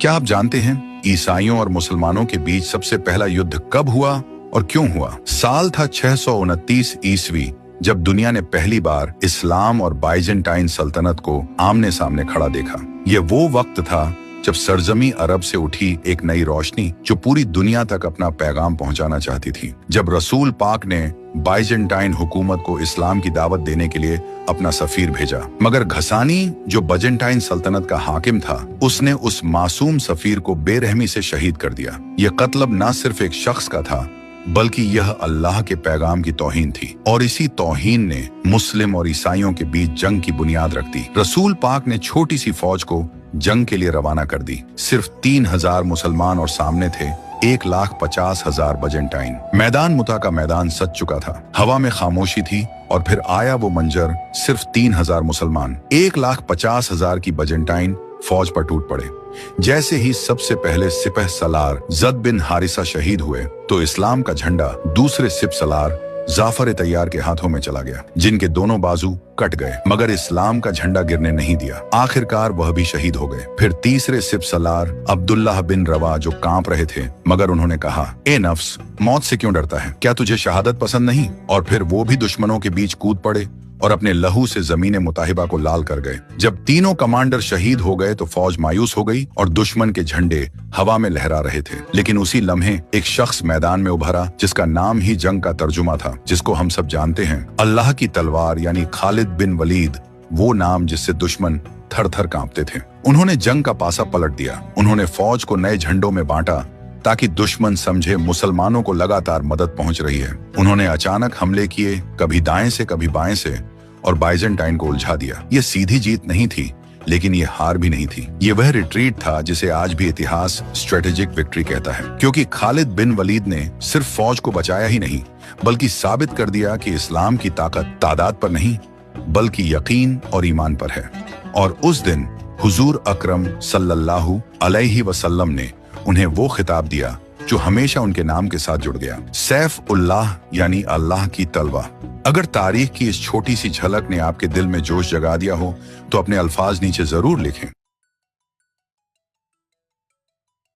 क्या आप जानते हैं ईसाइयों और मुसलमानों के बीच सबसे पहला युद्ध कब हुआ और क्यों हुआ? साल था 629 ईस्वी, जब दुनिया ने पहली बार इस्लाम और बाइजेंटाइन सल्तनत को आमने सामने खड़ा देखा। यह वो वक्त था जब सरजमी अरब से उठी एक नई रोशनी जो पूरी दुनिया तक अपना पैगाम पहुंचाना चाहती थी। जब रसूल पाक ने बाइजेंटाइन हुकूमत को इस्लाम की दावत देने के लिए अपना सफीर भेजा, मगर घसानी जो बाइजेंटाइन सल्तनत का हाकिम था, उसने उस मासूम सफीर को बेरहमी से शहीद कर दिया। यह कत्ल न सिर्फ एक शख्स का था, बल्कि यह अल्लाह के पैगाम की तौहीन थी, और इसी तौहीन ने मुस्लिम और ईसाइयों के बीच जंग की बुनियाद रख दी। रसूल पाक ने छोटी सी फौज को जंग के लिए रवाना कर दी। सिर्फ 3000 मुसलमान और सामने थे 1,50,000 बाइजेंटाइन। मैदान मुता का मैदान सज चुका था, हवा में खामोशी थी, और फिर आया वो मंजर, सिर्फ 3000 मुसलमान 1,50,000 की बाइजेंटाइन फौज पर टूट पड़े। जैसे ही सबसे पहले सिपह सलार जद बिन हारिसा शहीद हुए, तो इस्लाम का झंडा दूसरे सिप सलार जाफर तैयार के हाथों में चला गया, जिनके दोनों बाजू कट गए, मगर इस्लाम का झंडा गिरने नहीं दिया। आखिरकार वह भी शहीद हो गए। फिर तीसरे सिप सलार अब्दुल्लाह बिन रवा जो कांप रहे थे, मगर उन्होंने कहा, ए नफ्स, मौत से क्यों डरता है? क्या तुझे शहादत पसंद नहीं? और फिर वो भी दुश्मनों के बीच कूद पड़े और अपने लहू से जमीन मुताहिबा को लाल कर गए। जब तीनों कमांडर शहीद हो गए तो फौज मायूस हो गई और दुश्मन के झंडे हवा में लहरा रहे थे। लेकिन उसी लम्हे एक शख्स मैदान में उभरा, जिसका नाम ही जंग का तर्जुमा था, जिसको हम सब जानते हैं, अल्लाह की तलवार, यानी खालिद बिन वलीद, वो नाम जिससे दुश्मन थर थर कांपते थे। उन्होंने जंग का पासा पलट दिया। उन्होंने फौज को नए झंडों में बांटा ताकि दुश्मन समझे मुसलमानों को लगातार मदद पहुंच रही है। उन्होंने अचानक हमले किए, कभी दाएं से कभी बाएं से, और बाइजेंटाइन को उलझा दिया। ये सीधी जीत नहीं थी, लेकिन ये हार भी नहीं थी। ये वह रिट्रीट था जिसे आज भी इतिहास स्ट्रेटेजिक विक्ट्री कहता है, क्योंकि खालिद बिन वलीद ने सिर्फ फौज को बचाया ही नहीं, बल्कि साबित कर दिया कि इस्लाम की ताकत तादाद पर नहीं, बल्कि यकीन और ईमान पर है। और उस दिन हुजूर अकरम सल्लल्लाहु अलैहि वसल्लम ने उन्हें वो खिताब दिया जो हमेशा उनके नाम के साथ जुड़ गया, सैफ उल्लाह, यानी अल्लाह की तलवार। अगर तारीख की इस छोटी सी झलक ने आपके दिल में जोश जगा दिया हो, तो अपने अल्फाज नीचे जरूर लिखें।